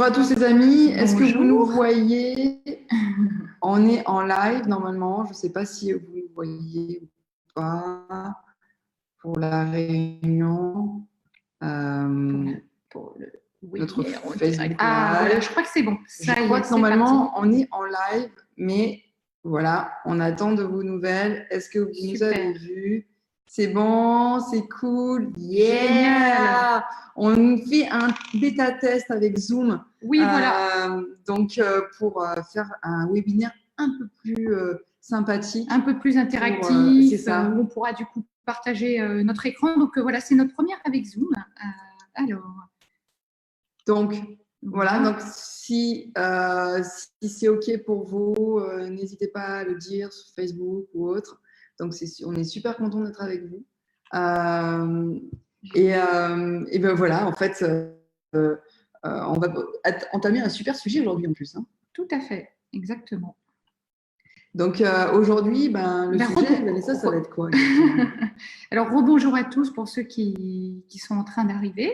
Bonjour à tous les amis, est-ce que vous nous Bonjour. voyez? On est en live normalement, je ne sais pas si vous nous voyez ou pas pour la réunion. Oui, Notre on Facebook Ah, voilà, Live. je crois que c'est bon. Je Ça y crois est, que c'est parti. normalement on est en live, mais voilà, on attend de vos nouvelles. Est-ce que vous nous Super. avez vus? C'est bon, c'est cool. Génial. On fait un bêta test avec Zoom. Oui, voilà. Donc, pour faire un webinaire un peu plus sympathique. Un peu plus interactif. C'est ça. On pourra du coup partager notre écran. Donc, voilà, c'est notre première avec Zoom. Alors. Donc, voilà. Donc, si c'est OK pour vous, n'hésitez pas à le dire sur Facebook ou autre. Donc, on est super content d'être avec vous. Et ben voilà, en fait, on va entamer un super sujet aujourd'hui en plus. Hein. Tout à fait, exactement. Donc aujourd'hui, le sujet, Vanessa, ça va être quoi? Alors, rebonjour à tous pour ceux qui sont en train d'arriver.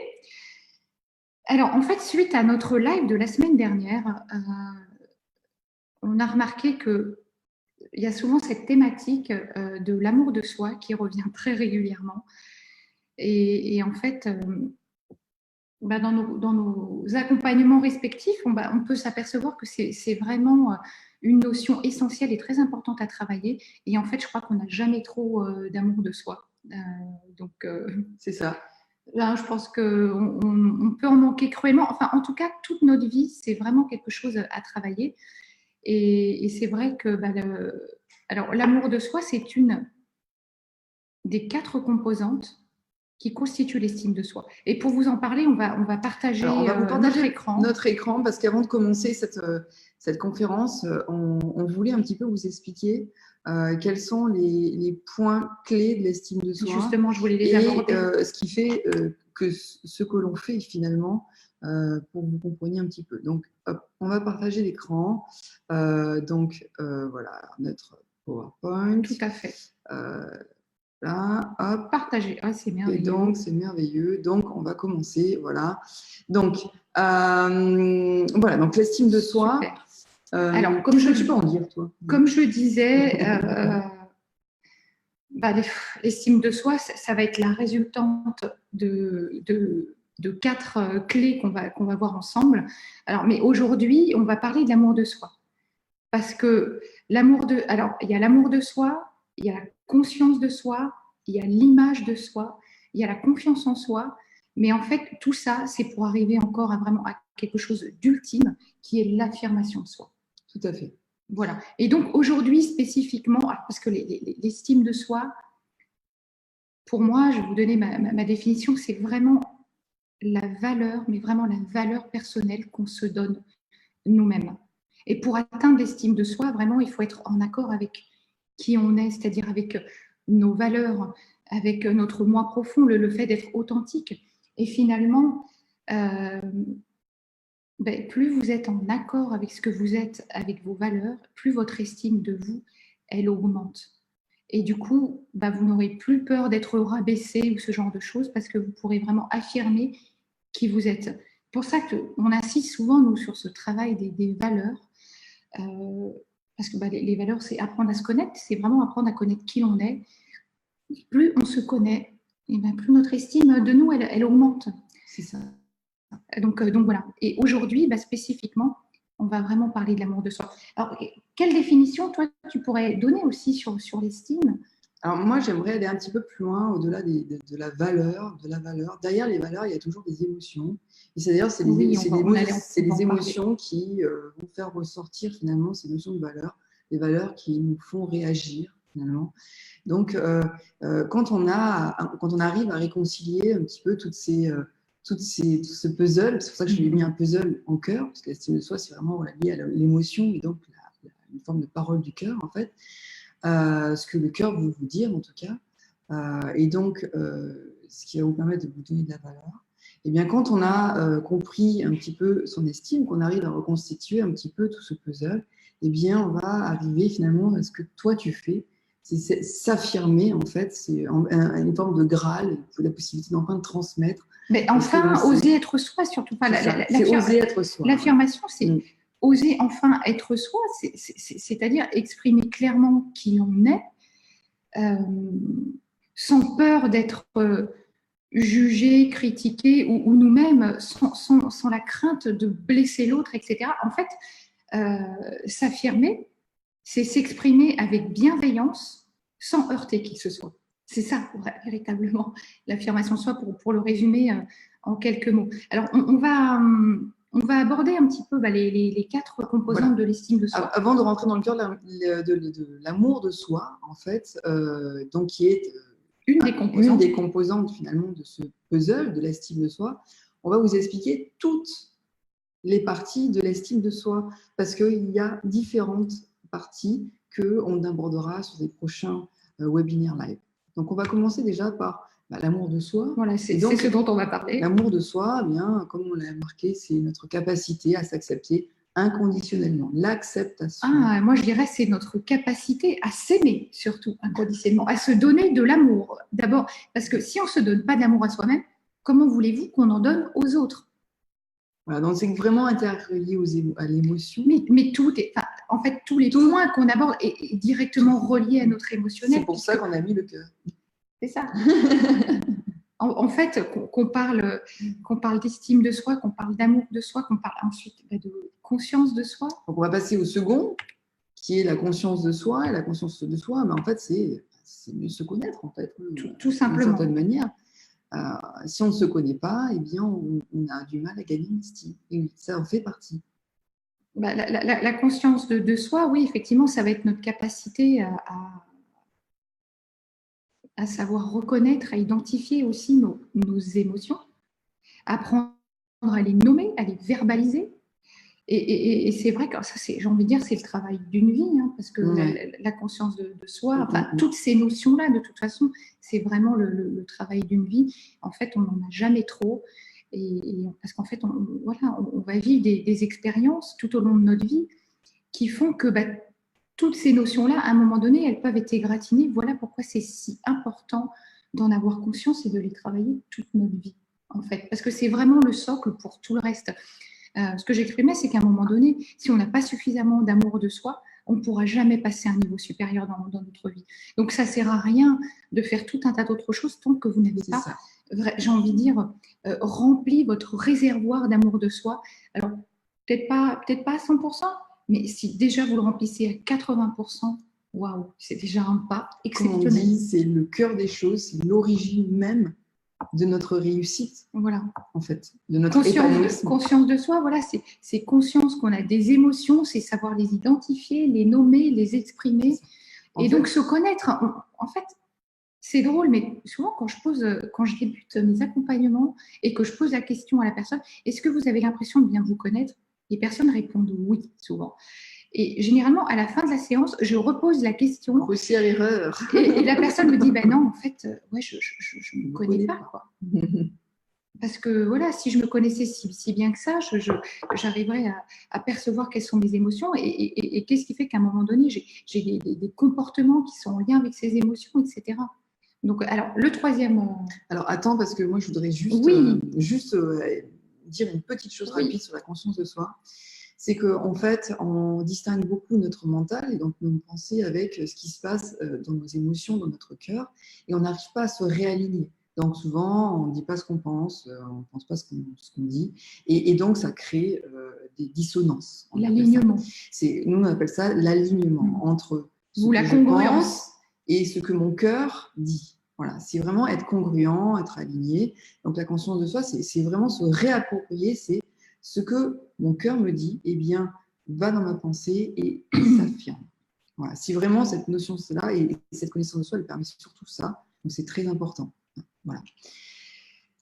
Alors, en fait, suite à notre live de la semaine dernière, on a remarqué qu'il y a souvent cette thématique de l'amour de soi qui revient très régulièrement. Et en fait, dans nos accompagnements respectifs, on peut s'apercevoir que c'est vraiment une notion essentielle et très importante à travailler. Et en fait, je crois qu'on n'a jamais trop d'amour de soi. C'est ça. Là, je pense qu'on peut en manquer cruellement. Enfin, en tout cas, toute notre vie, c'est vraiment quelque chose à travailler. Et c'est vrai que alors, l'amour de soi, c'est une des 4 composantes qui constituent l'estime de soi. Et pour vous en parler, on va partager, notre écran parce qu'avant de commencer cette conférence, on voulait un petit peu vous expliquer quels sont les points clés de l'estime de soi. Justement, je voulais les aborder. Ce qui fait que ce que l'on fait finalement, pour que vous compreniez un petit peu. Donc, hop, on va partager l'écran. Voilà, notre PowerPoint. Tout à fait. Là, hop. Partager, c'est merveilleux. Et donc, c'est merveilleux. Donc, on va commencer. Voilà. Donc, voilà. Donc, l'estime de soi. Alors, comme je peux en dire, toi. Comme je disais, l'estime de soi, ça va être la résultante de 4 clés qu'on va voir ensemble. Alors, mais aujourd'hui, on va parler de l'amour de soi. Parce que alors, il y a l'amour de soi, il y a la conscience de soi, il y a l'image de soi, il y a la confiance en soi. Mais en fait, tout ça, c'est pour arriver encore à quelque chose d'ultime, qui est l'affirmation de soi. Tout à fait. Voilà. Et donc, aujourd'hui, spécifiquement, parce que l'estime de soi, pour moi, je vais vous donner ma définition, c'est vraiment la valeur, mais vraiment la valeur personnelle qu'on se donne nous-mêmes. Et pour atteindre l'estime de soi, vraiment, il faut être en accord avec qui on est, c'est-à-dire avec nos valeurs, avec notre moi profond, le fait d'être authentique. Et finalement, plus vous êtes en accord avec ce que vous êtes, avec vos valeurs, plus votre estime de vous, elle augmente. Et du coup, vous n'aurez plus peur d'être rabaissé ou ce genre de choses parce que vous pourrez vraiment affirmer qui vous êtes. C'est pour ça qu'on insiste souvent, nous, sur ce travail des valeurs. Parce que les valeurs, c'est apprendre à se connaître, c'est vraiment apprendre à connaître qui l'on est. Plus on se connaît, et plus notre estime de nous, elle augmente. C'est ça. Donc voilà. Et aujourd'hui, spécifiquement, on va vraiment parler de l'amour de soi. Alors, quelle définition, toi, tu pourrais donner aussi sur l'estime? Alors moi, j'aimerais aller un petit peu plus loin, au-delà de la valeur. Derrière les valeurs, il y a toujours des émotions. Et c'est d'ailleurs, c'est les émotions qui vont faire ressortir finalement ces notions de valeur, des valeurs qui nous font réagir finalement. Donc, quand on arrive à réconcilier un petit peu tout ce puzzle, c'est pour ça que je lui ai mis un puzzle en cœur, parce que l'estime de soi, c'est vraiment lié à l'émotion et donc une forme de parole du cœur en fait. Ce que le cœur veut vous dire en tout cas, et donc ce qui va vous permettre de vous donner de la valeur. Et bien quand on a compris un petit peu son estime, qu'on arrive à reconstituer un petit peu tout ce puzzle, et bien on va arriver finalement à ce que toi tu fais, c'est s'affirmer, en fait, c'est une forme de Graal, la possibilité d'enfin de transmettre. Mais enfin, oser être soi, surtout pas. C'est oser être soi. L'affirmation, c'est oser enfin être soi, c'est-à-dire exprimer clairement qui l'on est, sans peur d'être jugé, critiqué, ou nous-mêmes, sans la crainte de blesser l'autre, etc. En fait, s'affirmer, c'est s'exprimer avec bienveillance, sans heurter qui que ce soit. C'est ça, véritablement, l'affirmation de soi, pour le résumer en quelques mots. Alors, on va aborder un petit peu les 4 composantes de l'estime de soi. Avant de rentrer dans le cœur de l'amour de soi, en fait, donc qui est une des composantes finalement de ce puzzle de l'estime de soi, on va vous expliquer toutes les parties de l'estime de soi, parce qu'il y a différentes parties qu'on abordera sur les prochains webinaires live. Donc, on va commencer déjà par l'amour de soi. Voilà, c'est ce dont on va parler. L'amour de soi, eh bien, comme on l'a marqué, c'est notre capacité à s'accepter inconditionnellement, l'acceptation. Ah, moi je dirais c'est notre capacité à s'aimer, surtout inconditionnellement, à se donner de l'amour. D'abord, parce que si on ne se donne pas d'amour à soi-même, comment voulez-vous qu'on en donne aux autres? Voilà, donc c'est vraiment interrelié à l'émotion. Mais tout est, en fait, tous les points qu'on aborde est directement relié à notre émotionnel. C'est pour ça qu'on a mis le cœur. C'est ça. En fait, qu'on parle d'estime de soi, qu'on parle d'amour de soi, qu'on parle ensuite de conscience de soi. Donc on va passer au second, qui est la conscience de soi. Et la conscience de soi, en fait, c'est mieux se connaître, en fait. Tout simplement. D'une certaine manière. Si on ne se connaît pas, eh bien, on a du mal à gagner une estime. Et oui, ça en fait partie. La conscience de soi, oui, effectivement, ça va être notre capacité à savoir reconnaître, à identifier aussi nos émotions, apprendre à les nommer, à les verbaliser. Et c'est vrai que ça, j'ai envie de dire, c'est le travail d'une vie, hein, parce que la conscience de soi, toutes ces notions-là, de toute façon, c'est vraiment le travail d'une vie. En fait, on n'en a jamais trop, parce qu'en fait, on va vivre des expériences tout au long de notre vie qui font que toutes ces notions-là, à un moment donné, elles peuvent être égratignées. Voilà pourquoi c'est si important d'en avoir conscience et de les travailler toute notre vie, en fait, parce que c'est vraiment le socle pour tout le reste. Ce que j'exprimais, c'est qu'à un moment donné, si on n'a pas suffisamment d'amour de soi, on ne pourra jamais passer à un niveau supérieur dans notre vie. Donc, ça ne sert à rien de faire tout un tas d'autres choses tant que vous n'avez pas, j'ai envie de dire, rempli votre réservoir d'amour de soi. Alors, peut-être pas à 100%, mais si déjà vous le remplissez à 80%, waouh, c'est déjà un pas exceptionnel. Comme on dit, c'est le cœur des choses, c'est l'origine même de notre réussite, voilà, en fait, de notre épanouissement. Conscience de soi, voilà, c'est conscience qu'on a des émotions, c'est savoir les identifier, les nommer, les exprimer, et donc se connaître. En fait, c'est drôle, mais souvent quand je débute mes accompagnements et que je pose la question à la personne, est-ce que vous avez l'impression de bien vous connaître? Les personnes répondent oui, souvent. Et généralement, à la fin de la séance, je repose la question. Grossière erreur. Et la personne me dit, non, en fait, ouais, je ne me connais pas, quoi. Parce que voilà, si je me connaissais si bien que ça, j'arriverais à percevoir quelles sont mes émotions et qu'est-ce qui fait qu'à un moment donné, j'ai des comportements qui sont en lien avec ces émotions, etc. Donc, alors, le troisième… Alors, attends, parce que moi, je voudrais juste dire une petite chose rapide sur la conscience de soi. C'est qu'en fait, on distingue beaucoup notre mental et donc nos pensées avec ce qui se passe dans nos émotions, dans notre cœur, et on n'arrive pas à se réaligner. Donc souvent, on ne dit pas ce qu'on pense, on ne pense pas ce qu'on dit, et donc ça crée des dissonances. L'alignement. Nous, on appelle ça l'alignement entre la congruence et ce que mon cœur dit. Voilà, c'est vraiment être congruent, être aligné. Donc la conscience de soi, c'est vraiment se réapproprier, c'est ce que mon cœur me dit, eh bien, va dans ma pensée et s'affirme. Voilà, si vraiment cette notion c'est là et cette connaissance de soi, elle permet surtout ça, donc c'est très important. Voilà.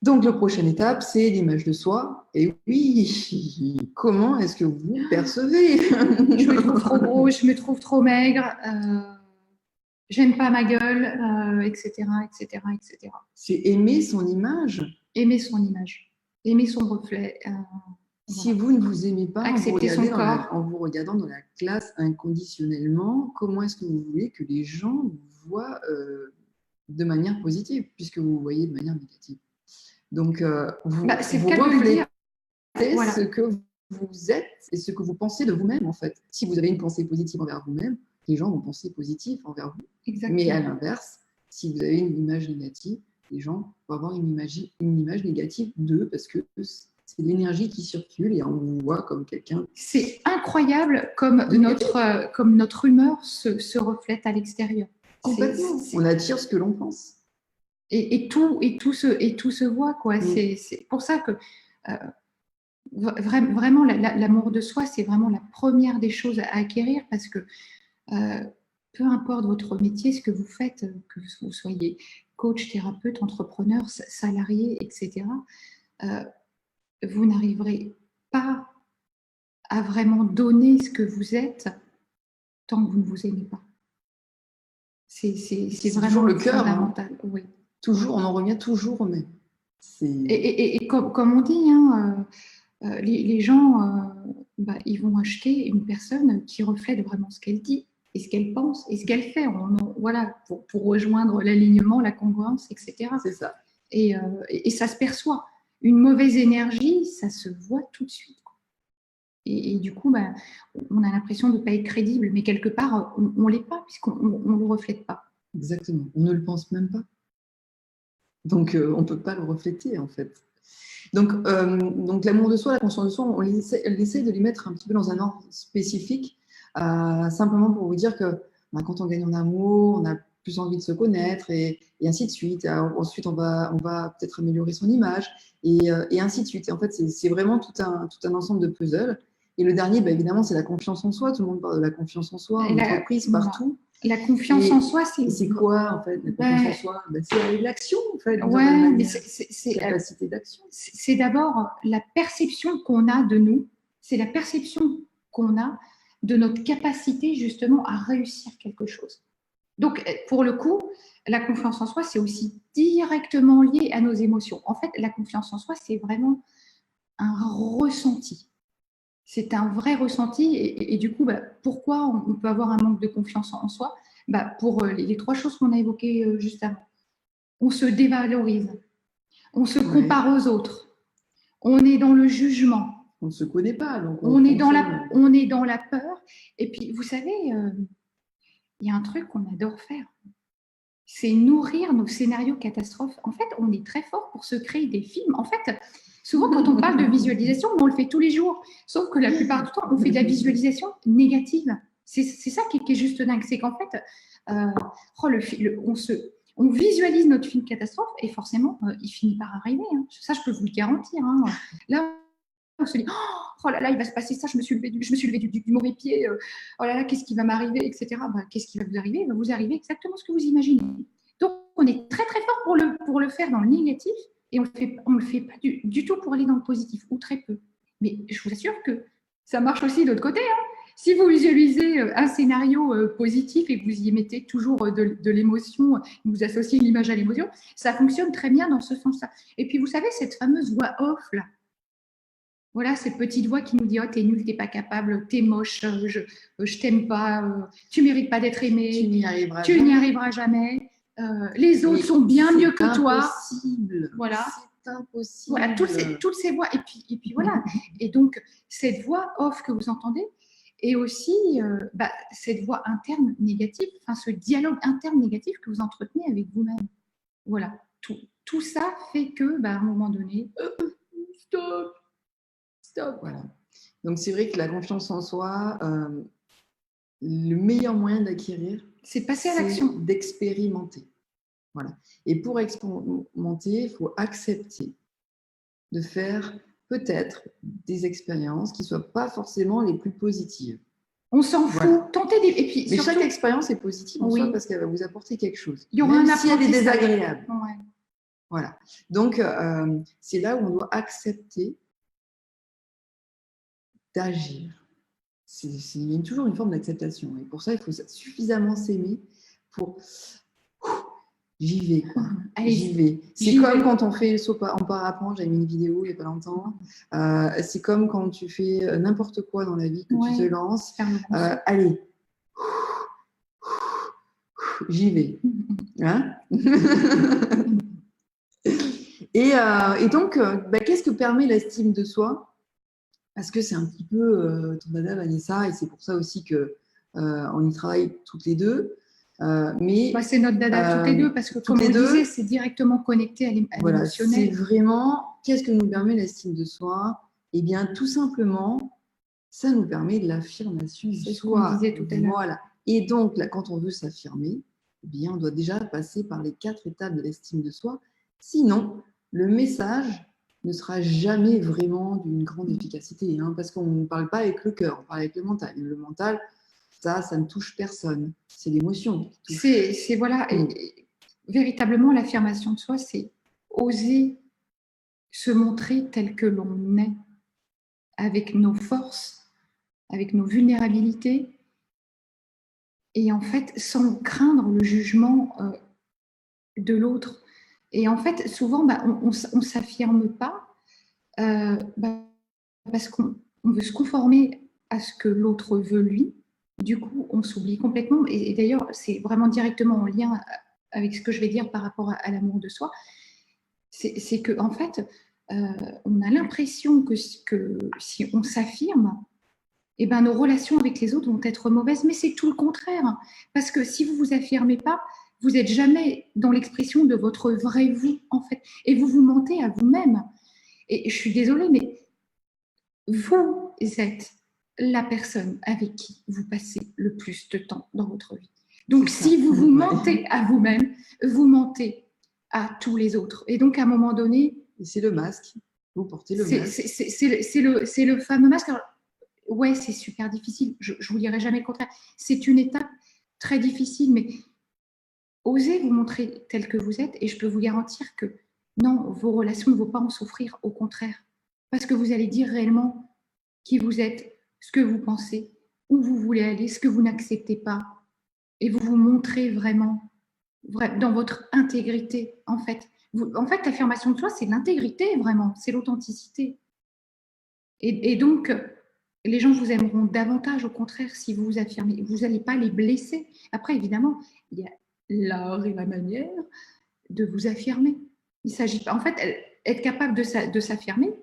Donc, la prochaine étape, c'est l'image de soi. Et oui, comment est-ce que vous percevez? Je me trouve trop gros, je me trouve trop maigre, j'aime pas ma gueule, etc., etc., etc. C'est aimer son image. Aimer son image, aimer son reflet. Si vous ne vous aimez pas accepter son corps en vous regardant dans la classe inconditionnellement, comment est-ce que vous voulez que les gens voit de manière positive, puisque vous voyez de manière négative. Donc, vous reflétez ce que vous êtes et ce que vous pensez de vous-même, en fait. Si vous avez une pensée positive envers vous-même, les gens vont penser positif envers vous. Exactement. Mais à l'inverse, si vous avez une image négative, les gens vont avoir une image négative d'eux, parce que c'est l'énergie qui circule et on vous voit comme quelqu'un. C'est incroyable comme notre humeur se reflète à l'extérieur. Complètement. On attire ce que l'on pense. Et tout se voit, quoi. C'est pour ça que vraiment l'amour de soi, c'est vraiment la première des choses à acquérir, parce que peu importe votre métier, ce que vous faites, que vous soyez coach, thérapeute, entrepreneur, salarié, etc., vous n'arriverez pas à vraiment donner ce que vous êtes tant que vous ne vous aimez pas. C'est vraiment le cœur fondamental. Hein. Oui. Toujours, on en revient toujours au même. Et comme on dit, les gens, ils vont acheter une personne qui reflète vraiment ce qu'elle dit et ce qu'elle pense et ce qu'elle fait. Voilà, pour rejoindre l'alignement, la congruence, etc. C'est ça. Et ça se perçoit. Une mauvaise énergie, ça se voit tout de suite. Et du coup, on a l'impression de ne pas être crédible, mais quelque part, on ne l'est pas, puisqu'on ne le reflète pas. Exactement. On ne le pense même pas. Donc, on ne peut pas le refléter, en fait. Donc l'amour de soi, la conscience de soi, on essaie de les mettre un petit peu dans un ordre spécifique, simplement pour vous dire que quand on gagne en amour, on a plus envie de se connaître et ainsi de suite. Alors, ensuite, on va peut-être améliorer son image et ainsi de suite. Et en fait, c'est vraiment tout un ensemble de puzzles. Et le dernier, évidemment, c'est la confiance en soi. Tout le monde parle de la confiance en soi, en entreprise, partout. La confiance en soi, c'est quoi, en fait, la confiance en soi? C'est l'action, en fait. Ouais, mais c'est capacité d'action. C'est d'abord la perception qu'on a de nous, c'est la perception qu'on a de notre capacité, justement, à réussir quelque chose. Donc, pour le coup, la confiance en soi, c'est aussi directement lié à nos émotions. En fait, la confiance en soi, c'est vraiment un ressenti. C'est un vrai ressenti. Et du coup, pourquoi on peut avoir un manque de confiance en soi? Pour les trois choses qu'on a évoquées juste avant. On se dévalorise. On se compare aux autres. On est dans le jugement. On ne se connaît pas. Donc on est dans la peur. Et puis, vous savez, il y a un truc qu'on adore faire. C'est nourrir nos scénarios catastrophes. En fait, on est très fort pour se créer des films. En fait, souvent, quand on parle de visualisation, on le fait tous les jours. Sauf que la plupart du temps, on fait de la visualisation négative. C'est ça qui est juste dingue. C'est qu'en fait, on visualise notre film catastrophe et forcément, il finit par arriver. Hein. Ça, je peux vous le garantir. Hein. Là, on se dit oh là là, il va se passer ça, je me suis levé du mauvais pied, oh là là, qu'est-ce qui va m'arriver, etc. Qu'est-ce qui va vous arriver? Il va vous arriver exactement ce que vous imaginez. Donc, on est très très fort pour le faire dans le négatif et on le fait pas du tout pour aller dans le positif, ou très peu. Mais je vous assure que ça marche aussi de l'autre côté. Hein. Si vous visualisez un scénario positif et que vous y mettez toujours de l'émotion, vous associez l'image à l'émotion, ça fonctionne très bien dans ce sens-là. Et puis, vous savez, cette fameuse voix off, là, voilà, cette petite voix qui nous dit « Oh, t'es nul, t'es pas capable, t'es moche, je t'aime pas, tu mérites pas d'être aimé, tu n'y arriveras jamais, les autres sont bien mieux que toi. » Impossible. Voilà. C'est impossible. Voilà, toutes ces voix. Et puis voilà. Et donc, cette voix off que vous entendez, et aussi cette voix interne négative, enfin ce dialogue interne négatif que vous entretenez avec vous-même. Voilà. Tout ça fait que, à un moment donné, stop. Voilà. Donc, c'est vrai que la confiance en soi, le meilleur moyen d'acquérir, c'est passer à l'action, d'expérimenter. Voilà. Et pour expérimenter, il faut accepter de faire peut-être des expériences qui ne soient pas forcément les plus positives. On s'en fout. Voilà. Tentez des... Et puis, mais surtout, chaque expérience est positive en soi parce qu'elle va vous apporter quelque chose. Il y aura même si elle est désagréable. Ouais. Voilà. Donc, c'est là où on doit accepter d'agir. Il y a toujours une forme d'acceptation. Et pour ça, il faut suffisamment s'aimer pour... J'y vais, quoi. Allez, j'y vais. C'est comme quand on fait le saut en parapente, j'avais mis une vidéo il n'y a pas longtemps. C'est comme quand tu fais n'importe quoi dans la vie, que tu te lances. Allez. j'y vais. Hein. Et donc, qu'est-ce que permet l'estime de soi? Parce que c'est un petit peu ton dada, Vanessa, et c'est pour ça aussi qu'on y travaille toutes les deux. C'est notre dada toutes les deux, parce que comme on disait, c'est directement connecté à l'émotionnel. C'est vraiment, qu'est-ce que nous permet l'estime de soi? Eh bien, tout simplement, ça nous permet de l'affirmation de soi. C'est ce qu'on disait tout à l'heure. Voilà. Et donc, là, quand on veut s'affirmer, eh bien, on doit déjà passer par les 4 étapes de l'estime de soi. Sinon, le message ne sera jamais vraiment d'une grande efficacité, hein, parce qu'on ne parle pas avec le cœur, on parle avec le mental. Et le mental, ça ne touche personne. C'est l'émotion. C'est voilà. Et véritablement, l'affirmation de soi, c'est oser se montrer tel que l'on est, avec nos forces, avec nos vulnérabilités, et en fait, sans craindre le jugement de l'autre. Et en fait, souvent, on ne s'affirme pas parce qu'on veut se conformer à ce que l'autre veut lui. Du coup, on s'oublie complètement. Et d'ailleurs, c'est vraiment directement en lien avec ce que je vais dire par rapport à l'amour de soi. C'est que, en fait, on a l'impression que si on s'affirme, eh ben, nos relations avec les autres vont être mauvaises, mais c'est tout le contraire. Parce que si vous ne vous affirmez pas, vous n'êtes jamais dans l'expression de votre vrai vous, en fait. Et vous vous mentez à vous-même. Et je suis désolée, mais vous êtes la personne avec qui vous passez le plus de temps dans votre vie. Donc, si vous vous mentez à vous-même, vous mentez à tous les autres. Et donc, à un moment donné... C'est le masque. Vous portez le masque. C'est le fameux masque. Alors, ouais, c'est super difficile. Je ne vous dirai jamais le contraire. C'est une étape très difficile, mais osez vous montrer tel que vous êtes. Et je peux vous garantir que non, vos relations ne vont pas en souffrir. Au contraire. Parce que vous allez dire réellement qui vous êtes, ce que vous pensez, où vous voulez aller, ce que vous n'acceptez pas. Et vous vous montrez vraiment dans votre intégrité, en fait. L'affirmation de soi, c'est l'intégrité, vraiment. C'est l'authenticité. Et donc, les gens vous aimeront davantage, au contraire, si vous vous affirmez. Vous n'allez pas les blesser. Après, évidemment, il y a l'art et la manière de vous affirmer. Il s'agit pas... En fait, être capable de s'affirmer,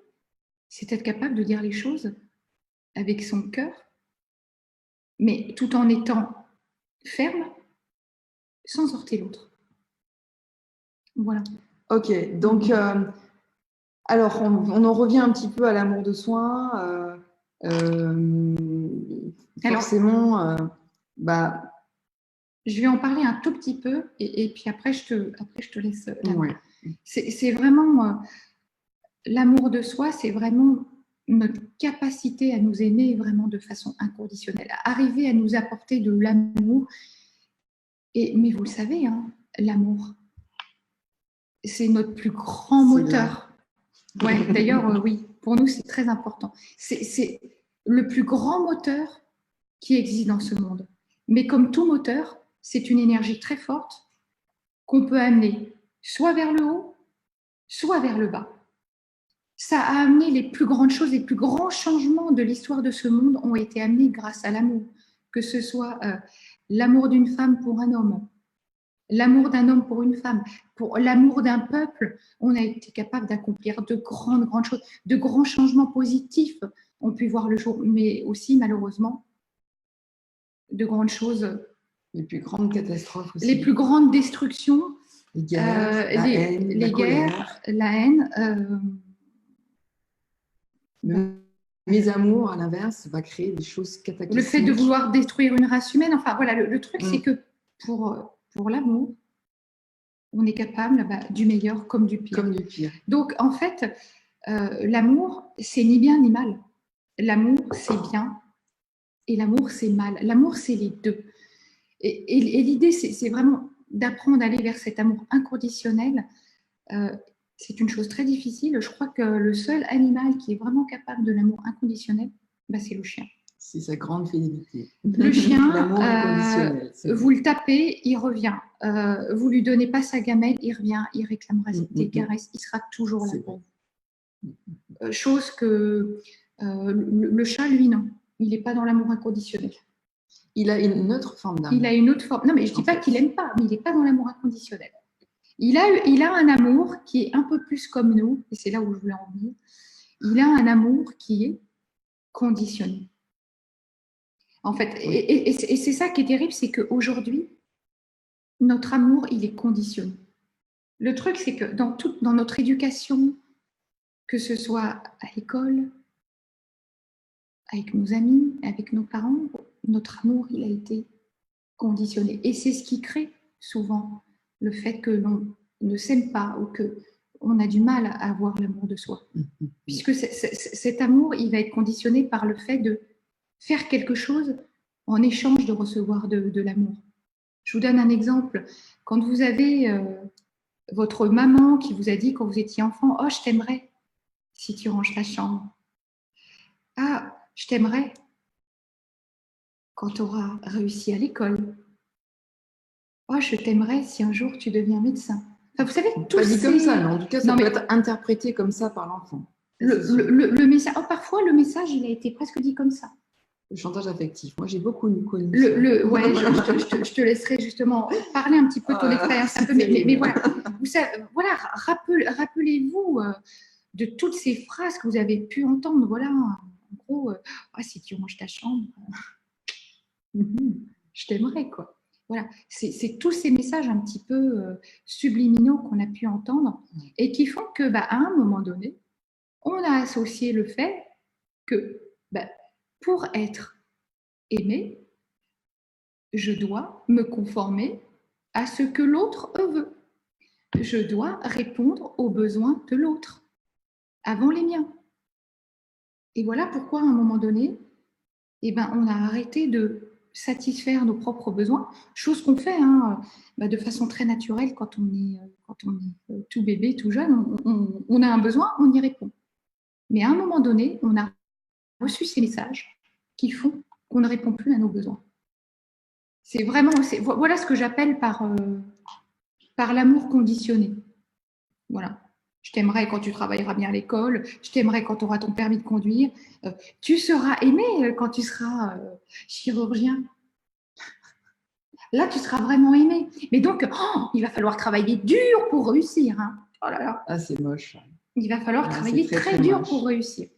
c'est être capable de dire les choses avec son cœur, mais tout en étant ferme, sans heurter l'autre. Voilà. Ok, donc, alors, on en revient un petit peu à l'amour de soi. Forcément, je vais en parler un tout petit peu, et puis après, je te laisse. Ouais. C'est vraiment... l'amour de soi, c'est vraiment notre capacité à nous aimer vraiment de façon inconditionnelle, à arriver à nous apporter de l'amour. Mais vous le savez, hein, l'amour, c'est notre plus grand moteur. Ouais, d'ailleurs, oui, pour nous, c'est très important. C'est le plus grand moteur qui existe dans ce monde. Mais comme tout moteur, c'est une énergie très forte qu'on peut amener soit vers le haut, soit vers le bas. Ça a amené les plus grandes choses, les plus grands changements de l'histoire de ce monde ont été amenés grâce à l'amour. Que ce soit l'amour d'une femme pour un homme, l'amour d'un homme pour une femme, pour l'amour d'un peuple, on a été capable d'accomplir de grandes choses, de grands changements positifs ont pu voir le jour, mais aussi malheureusement de grandes choses. Les plus grandes catastrophes aussi. Les plus grandes destructions. Les guerres, la haine. Les amours, à l'inverse, va créer des choses cataclysmiques. Le fait de vouloir détruire une race humaine, enfin voilà, le truc, c'est que pour l'amour, on est capable du meilleur comme du pire. Comme du pire. Donc, en fait, l'amour, c'est ni bien ni mal. L'amour, c'est bien et l'amour, c'est mal. L'amour, c'est les deux. Et l'idée, c'est vraiment d'apprendre à aller vers cet amour inconditionnel. C'est une chose très difficile. Je crois que le seul animal qui est vraiment capable de l'amour inconditionnel, c'est le chien. C'est sa grande fidélité. Le chien, l'amour inconditionnel, vous le tapez, il revient. Vous lui donnez pas sa gamelle, il revient, il réclamera des caresses, il sera toujours là pour vous. Chose que le chat, lui, non. Il n'est pas dans l'amour inconditionnel. Il a une autre forme d'amour. Il a une autre forme. Non, mais je ne dis pas qu'il n'aime pas, mais il n'est pas dans l'amour inconditionnel. Il a un amour qui est un peu plus comme nous, et c'est là où je voulais en venir. Il a un amour qui est conditionné. En fait, et c'est ça qui est terrible, c'est qu'aujourd'hui, notre amour, il est conditionné. Le truc, c'est que dans notre éducation, que ce soit à l'école, avec nos amis, avec nos parents, notre amour, il a été conditionné. Et c'est ce qui crée souvent le fait que l'on ne s'aime pas ou qu'on a du mal à avoir l'amour de soi. Puisque cet amour, il va être conditionné par le fait de faire quelque chose en échange de recevoir de l'amour. Je vous donne un exemple. Quand vous avez votre maman qui vous a dit quand vous étiez enfant, « Oh, je t'aimerais si tu ranges ta chambre. Ah, je t'aimerais quand tu auras réussi à l'école. Oh, je t'aimerais si un jour tu deviens médecin. » Enfin, vous savez, tout pas dit comme ça, mais en tout cas, ça peut être interprété comme ça par l'enfant. Le message, parfois, le message, il a été presque dit comme ça. Le chantage affectif. Moi, j'ai beaucoup connu. Ouais, je te laisserai justement parler un petit peu de ton expérience. Mais voilà, vous savez, voilà, rappelez-vous de toutes ces phrases que vous avez pu entendre. Voilà, en gros, si tu ranges ta chambre, je t'aimerais, quoi. Voilà, c'est tous ces messages un petit peu subliminaux qu'on a pu entendre et qui font que, à un moment donné, on a associé le fait que pour être aimé, je dois me conformer à ce que l'autre veut. Je dois répondre aux besoins de l'autre avant les miens. Et voilà pourquoi, à un moment donné, on a arrêté de satisfaire nos propres besoins, chose qu'on fait de façon très naturelle quand on est tout bébé, tout jeune. On a un besoin, on y répond. Mais à un moment donné, on a reçu ces messages qui font qu'on ne répond plus à nos besoins. Voilà ce que j'appelle par l'amour conditionné. Voilà. Je t'aimerais quand tu travailleras bien à l'école, je t'aimerais quand tu auras ton permis de conduire, tu seras aimé quand tu seras chirurgien. Là, tu seras vraiment aimé. Mais donc, il va falloir travailler dur pour réussir. Hein. Oh là là. Ah, c'est moche. Il va falloir travailler très dur moche. Pour réussir.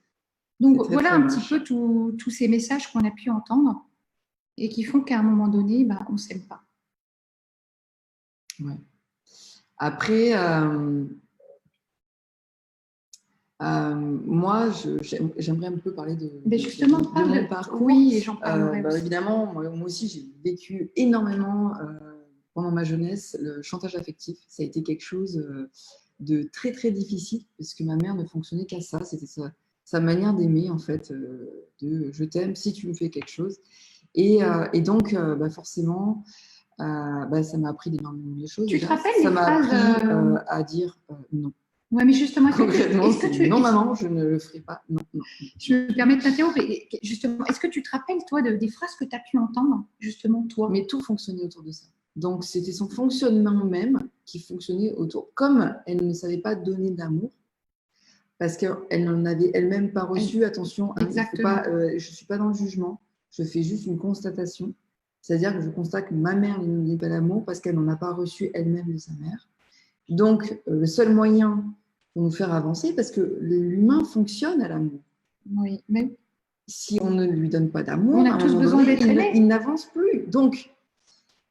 Donc, voilà un petit peu tous ces messages qu'on a pu entendre et qui font qu'à un moment donné, on ne s'aime pas. Ouais. Après, moi, j'aimerais un peu parler de mon parcours. Oui, et j'en parlerai aussi. Évidemment, moi aussi, j'ai vécu énormément pendant ma jeunesse le chantage affectif. Ça a été quelque chose de très, très difficile parce que ma mère ne fonctionnait qu'à ça. C'était sa manière d'aimer, en fait, de « je t'aime si tu me fais quelque chose ». Et donc, forcément, ça m'a appris d'énormément de choses. Tu te rappelles ça m'a appris à dire non. Oui, mais justement, non, maman, je ne le ferai pas. Non. Je me permets de t'interrompre. Justement, est-ce que tu te rappelles, toi, des phrases que tu as pu entendre, justement, toi? Mais tout fonctionnait autour de ça. Donc, c'était son fonctionnement même qui fonctionnait autour. Comme elle ne savait pas donner d'amour, parce qu'elle n'en avait elle-même pas reçu, attention, je ne suis pas dans le jugement, je fais juste une constatation. C'est-à-dire que je constate que ma mère ne nous donne pas d'amour parce qu'elle n'en a pas reçu elle-même de sa mère. Donc, le seul moyen pour nous faire avancer, parce que l'humain fonctionne à l'amour. Oui, mais si on ne lui donne pas d'amour, on a tous besoin d'être aimé. Il n'avance plus. Donc,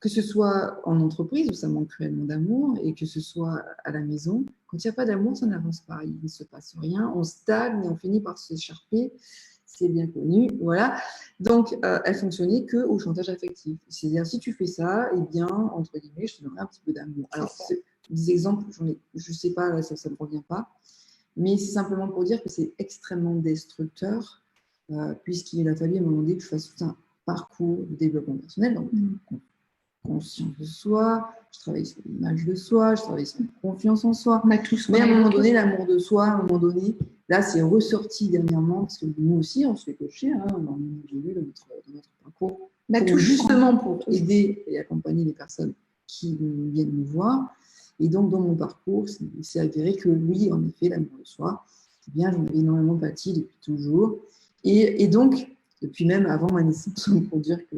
que ce soit en entreprise où ça manque cruellement d'amour et que ce soit à la maison, quand il n'y a pas d'amour, ça n'avance pas. Il ne se passe rien. On stagne et on finit par s'écharper. C'est bien connu, voilà. Donc, elle fonctionnait qu'au chantage affectif. C'est-à-dire, si tu fais ça, eh bien, entre guillemets, je te donnerai un petit peu d'amour. Alors, des exemples, je ne sais pas, là, ça ne me revient pas, mais c'est simplement pour dire que c'est extrêmement destructeur, puisqu'il a fallu à un moment donné que je fasse tout un parcours de développement personnel, donc conscience de soi, je travaille sur l'image de soi, je travaille sur la confiance en soi. Mais à un moment donné, l'amour de soi, à un moment donné, là, c'est ressorti dernièrement, parce que nous aussi, on se fait coacher dans notre parcours, justement pour aider et accompagner les personnes qui viennent nous voir. Et donc, dans mon parcours, c'est avéré que oui, en effet, l'amour de soi, eh bien, j'en avais énormément bâti depuis toujours. Et donc, depuis même avant ma naissance, pour dire que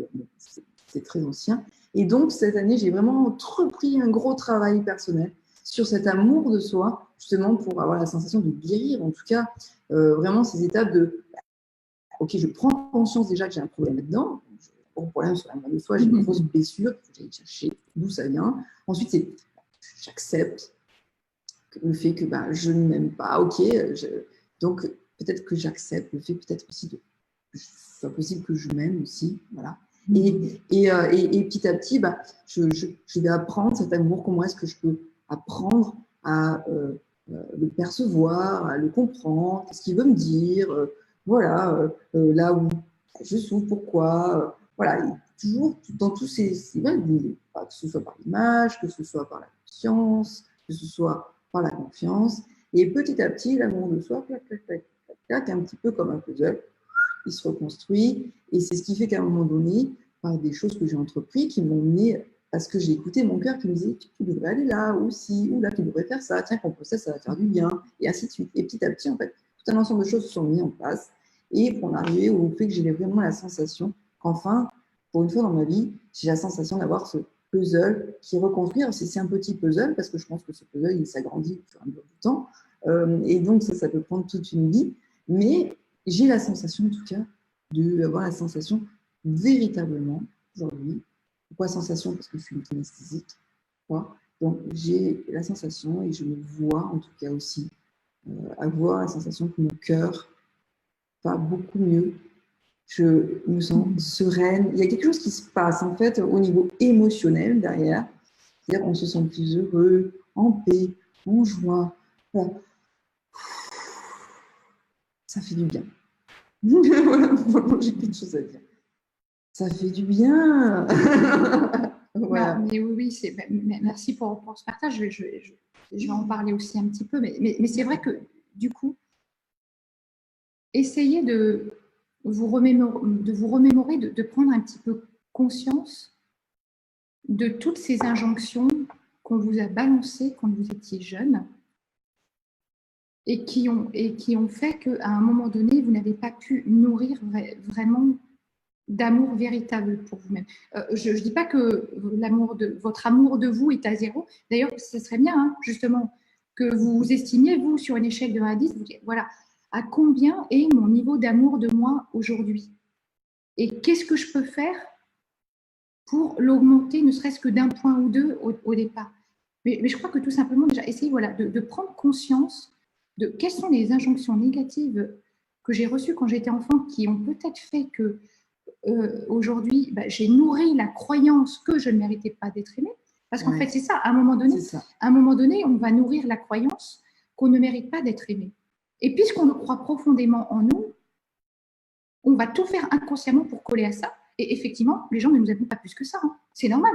c'est très ancien. Et donc, cette année, j'ai vraiment entrepris un gros travail personnel sur cet amour de soi, justement pour avoir la sensation de guérir, en tout cas, vraiment ces étapes de ok, je prends conscience déjà que j'ai un problème là-dedans. J'ai un gros problème sur l'amour de soi, j'ai une grosse blessure, il faut que j'aille chercher d'où ça vient. Ensuite, c'est j'accepte le fait que je ne m'aime pas, ok. Donc, peut-être que j'accepte le fait peut-être aussi que ce soit possible que je m'aime aussi, voilà. Et petit à petit, je vais apprendre cet amour, comment est-ce que je peux apprendre à le percevoir, à le comprendre, qu'est-ce qu'il veut me dire, voilà, là où je souffre, pourquoi, voilà, et toujours dans tous ces que ce soit par l'image, que ce soit par la conscience, que ce soit par la confiance, et petit à petit, l'amour de soi, clac, clac, clac, clac, clac, un petit peu comme un puzzle, il se reconstruit, et c'est ce qui fait qu'à un moment donné, par des choses que j'ai entreprises, qui m'ont mené parce que j'ai écouté mon cœur qui me disait tu devrais aller là aussi, ou là tu devrais faire ça, tiens, comprends ça va faire du bien, et ainsi de suite. Et petit à petit, en fait, tout un ensemble de choses se sont mises en place, et pour en arriver au fait que j'ai vraiment la sensation qu'enfin, pour une fois dans ma vie, j'ai la sensation d'avoir ce puzzle qui reconstruit. Alors, c'est un petit puzzle, parce que je pense que ce puzzle, il s'agrandit au fur et à mesure du temps, et donc ça peut prendre toute une vie, mais j'ai la sensation, en tout cas, d'avoir la sensation véritablement, aujourd'hui. Pourquoi sensation? Parce que je suis une kinesthésique. Donc, j'ai la sensation, et je me vois, en tout cas aussi, avoir la sensation que mon cœur va beaucoup mieux. Je me sens sereine. Il y a quelque chose qui se passe, en fait, au niveau émotionnel derrière. C'est-à-dire qu'on se sent plus heureux, en paix, en joie. Voilà. Ça fait du bien. Voilà, j'ai quelque chose à dire. Ça fait du bien. Voilà. Non, mais oui, merci pour ce partage. Je vais en parler aussi un petit peu, mais c'est vrai que du coup, essayez de vous remémorer, de prendre un petit peu conscience de toutes ces injonctions qu'on vous a balancées quand vous étiez jeune et qui ont fait qu'à un moment donné, vous n'avez pas pu nourrir vraiment d'amour véritable pour vous-même. Je ne dis pas que votre amour de vous est à zéro. D'ailleurs, ce serait bien, hein, justement, que vous vous estimiez, vous, sur une échelle de 1 à 10, vous dites, voilà, à combien est mon niveau d'amour de moi aujourd'hui? Et qu'est-ce que je peux faire pour l'augmenter, ne serait-ce que d'un point ou deux au départ? Mais je crois que tout simplement, déjà, essayez de prendre conscience de quelles sont les injonctions négatives que j'ai reçues quand j'étais enfant, qui ont peut-être fait que aujourd'hui, j'ai nourri la croyance que je ne méritais pas d'être aimée. Parce qu'en fait, c'est ça, à un moment donné, on va nourrir la croyance qu'on ne mérite pas d'être aimé. Et puisqu'on le croit profondément en nous, on va tout faire inconsciemment pour coller à ça. Et effectivement, les gens ne nous aiment pas plus que ça. Hein. C'est normal.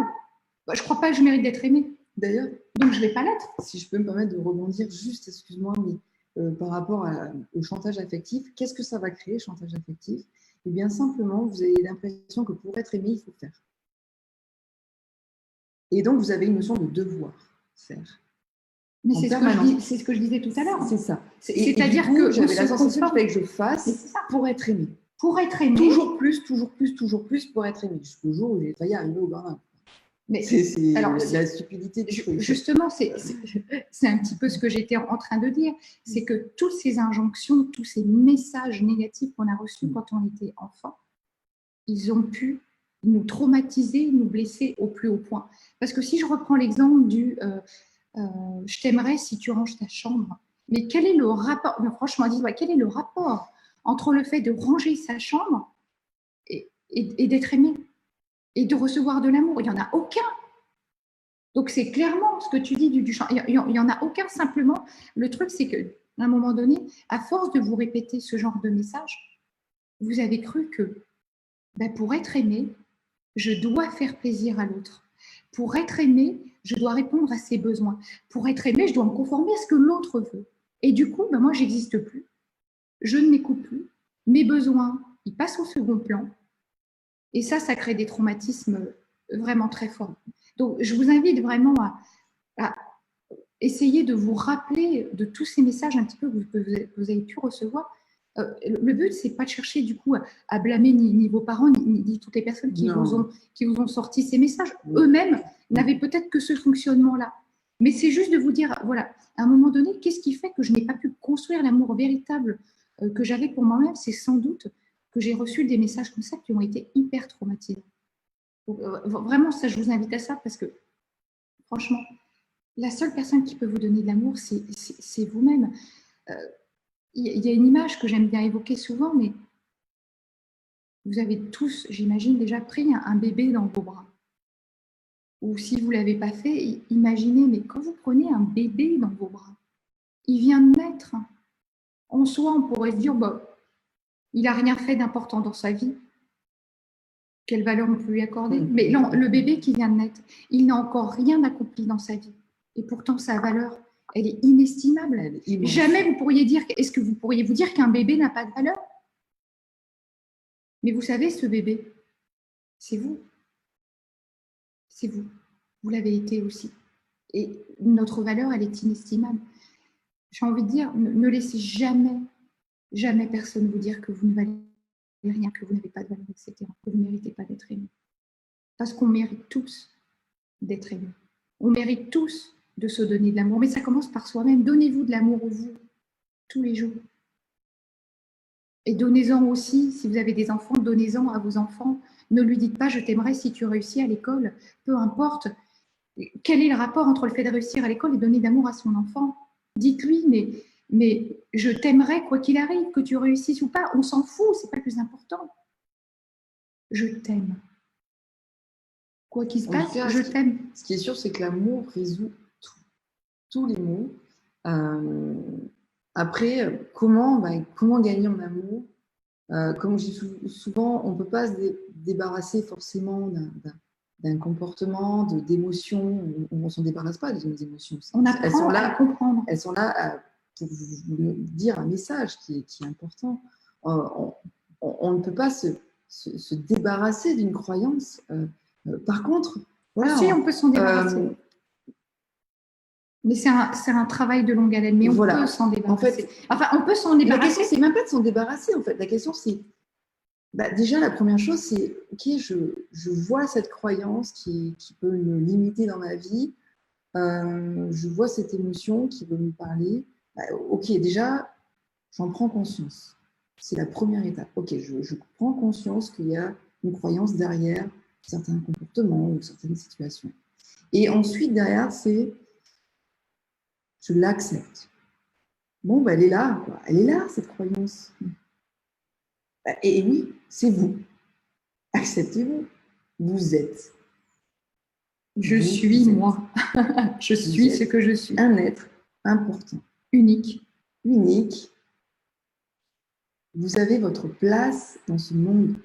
Je ne crois pas que je mérite d'être aimée. D'ailleurs, donc je ne vais pas l'être. Si je peux me permettre de rebondir juste, excuse-moi, mais par rapport au chantage affectif, qu'est-ce que ça va créer, chantage affectif? Eh bien, simplement, vous avez l'impression que pour être aimé, il faut faire. Et donc, vous avez une notion de devoir faire. Mais c'est ce que je disais tout à l'heure. C'est ça. C'est-à-dire que j'avais la sensation qu'il fallait que je fasse pour être aimé. Pour être aimé. Toujours plus, toujours plus, toujours plus pour être aimé. Jusqu'au jour où j'ai failli arriver au burn-out. Mais c'est la stupidité du truc. Justement, c'est un petit peu ce que j'étais en train de dire. C'est que toutes ces injonctions, tous ces messages négatifs qu'on a reçus quand on était enfant, ils ont pu nous traumatiser, nous blesser au plus haut point. Parce que si je reprends l'exemple du je t'aimerais si tu ranges ta chambre, mais quel est le rapport, franchement, quel est le rapport entre le fait de ranger sa chambre et d'être aimé et de recevoir de l'amour? Il n'y en a aucun. Donc, c'est clairement ce que tu dis du champ. Il n'y en a aucun. Simplement, le truc, c'est qu'à un moment donné, à force de vous répéter ce genre de message, vous avez cru que pour être aimé, je dois faire plaisir à l'autre. Pour être aimé, je dois répondre à ses besoins. Pour être aimé, je dois me conformer à ce que l'autre veut. Et du coup, moi, je n'existe plus. Je ne m'écoute plus. Mes besoins, ils passent au second plan. Et ça crée des traumatismes vraiment très forts. Donc, je vous invite vraiment à essayer de vous rappeler de tous ces messages un petit peu que vous avez pu recevoir Le but, c'est pas de chercher du coup à blâmer ni vos parents, ni toutes les personnes qui vous ont sorti ces messages. Eux-mêmes n'avaient peut-être que ce fonctionnement-là. Mais c'est juste de vous dire, voilà, à un moment donné, qu'est-ce qui fait que je n'ai pas pu construire l'amour véritable que j'avais pour moi-même? C'est sans doute que j'ai reçu des messages comme ça qui ont été hyper traumatisants. Donc, vraiment, ça, je vous invite à ça parce que, franchement, la seule personne qui peut vous donner de l'amour, c'est vous-même. Il y a une image que j'aime bien évoquer souvent, mais vous avez tous, j'imagine, déjà pris un bébé dans vos bras. Ou si vous ne l'avez pas fait, imaginez, mais quand vous prenez un bébé dans vos bras, il vient de naître. En soi, on pourrait se dire, bah, il n'a rien fait d'important dans sa vie. Quelle valeur on peut lui accorder? Mais non, le bébé qui vient de naître, il n'a encore rien accompli dans sa vie. Et pourtant, sa valeur, elle est inestimable. Jamais vous pourriez dire, est-ce que vous pourriez vous dire qu'un bébé n'a pas de valeur? Mais vous savez, ce bébé, c'est vous. C'est vous. Vous l'avez été aussi. Et notre valeur, elle est inestimable. J'ai envie de dire, ne laissez jamais, jamais personne vous dire que vous ne valez rien, que vous n'avez pas de valeur, etc., que vous ne méritez pas d'être aimé. Parce qu'on mérite tous d'être aimé. On mérite tous de se donner de l'amour. Mais ça commence par soi-même. Donnez-vous de l'amour vous, tous les jours. Et donnez-en aussi, si vous avez des enfants, donnez-en à vos enfants. Ne lui dites pas « je t'aimerai si tu réussis à l'école ». Peu importe. Quel est le rapport entre le fait de réussir à l'école et donner d'amour à son enfant? Dites-lui « mais je t'aimerai quoi qu'il arrive, que tu réussisses ou pas. On s'en fout, c'est pas le plus important. Je t'aime. Quoi qu'il se passe, je t'aime. » Ce qui est sûr, c'est que l'amour résout tous les maux. Après, comment gagner en amour? Comme je dis souvent, on ne peut pas se débarrasser forcément d'un comportement, d'émotions. On ne s'en débarrasse pas des émotions. Elles sont là à comprendre. Elles sont là pour vous dire un message qui est important. On ne peut pas se débarrasser d'une croyance. Par contre, voilà. Si, on peut s'en débarrasser. Mais c'est un travail de longue haleine, mais on peut s'en débarrasser. On peut s'en débarrasser. La question, c'est même pas de s'en débarrasser, en fait. La question, c'est... déjà, la première chose, c'est, OK, je vois cette croyance qui peut me limiter dans ma vie. Je vois cette émotion qui veut me parler. OK, déjà, j'en prends conscience. C'est la première étape. OK, je prends conscience qu'il y a une croyance derrière certains comportements ou certaines situations. Et ensuite, derrière, c'est... je l'accepte. Bon, elle est là, quoi. Elle est là, cette croyance. Et oui, c'est vous. Acceptez-vous. Vous êtes. Je suis moi. Je suis ce que je suis. Un être important. Unique. Unique. Vous avez votre place dans ce monde.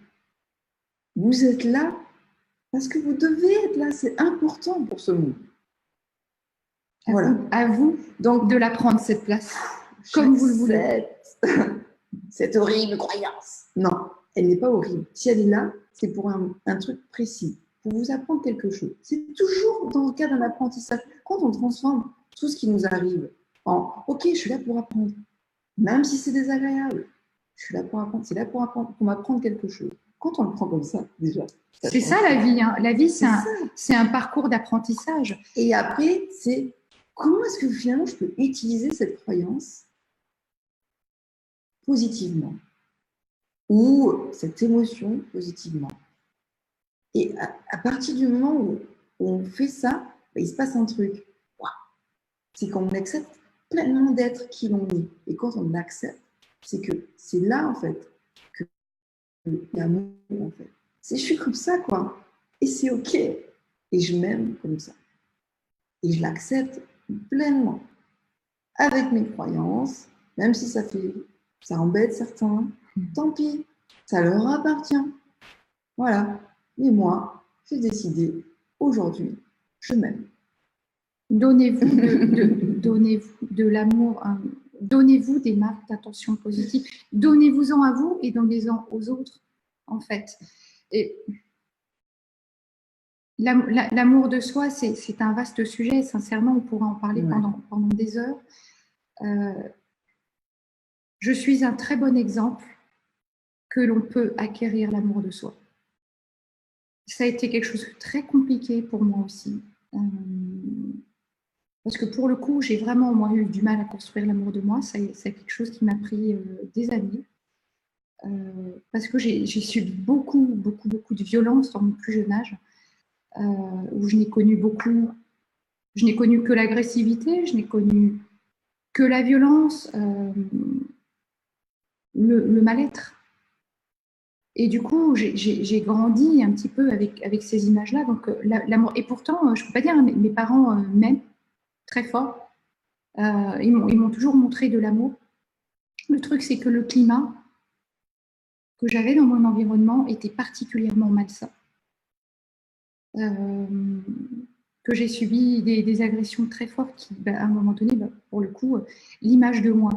Vous êtes là parce que vous devez être là. C'est important pour ce monde. À vous donc de la prendre, cette place. Comme vous le voulez. Cette horrible croyance. Non, elle n'est pas horrible. Si elle est là, c'est pour un truc précis, pour vous apprendre quelque chose. C'est toujours dans le cas d'un apprentissage. Quand on transforme tout ce qui nous arrive en « Ok, je suis là pour apprendre », même si c'est désagréable, je suis là pour apprendre, c'est là pour apprendre, pour m'apprendre quelque chose. Quand on le prend comme ça, déjà. C'est ça la vie. Hein. La vie, c'est un parcours d'apprentissage. Et après, c'est comment est-ce que finalement je peux utiliser cette croyance positivement ou cette émotion positivement. Et à partir du moment où on fait ça, il se passe un truc. C'est qu'on accepte pleinement d'être qui l'on est. Et quand on l'accepte, c'est que c'est là, en fait, que l'amour, en fait. Je suis comme ça, quoi. Et c'est OK. Et je m'aime comme ça. Et je l'accepte pleinement. Avec mes croyances, même si ça embête certains, tant pis, ça leur appartient. Voilà. Mais moi, j'ai décidé, aujourd'hui, je m'aime. Donnez-vous de l'amour, donnez-vous des marques d'attention positive, donnez-vous-en à vous et donnez-en aux autres, en fait. Et l'amour de soi, c'est un vaste sujet, sincèrement, on pourrait en parler pendant des heures. je suis un très bon exemple que l'on peut acquérir l'amour de soi. Ça a été quelque chose de très compliqué pour moi aussi. Parce que pour le coup, j'ai vraiment moi, eu du mal à construire l'amour de moi. C'est quelque chose qui m'a pris des années. Parce que j'ai subi beaucoup de violence dans mon plus jeune âge, où je n'ai connu que l'agressivité, je n'ai connu que la violence, le mal-être. Et du coup, j'ai grandi un petit peu avec ces images-là. Donc, l'amour. Et pourtant, je ne peux pas dire, hein, mes parents m'aiment très fort. Ils m'ont toujours montré de l'amour. Le truc, c'est que le climat que j'avais dans mon environnement était particulièrement malsain. Que j'ai subi des agressions très fortes qui, à un moment donné, pour le coup, l'image de moi,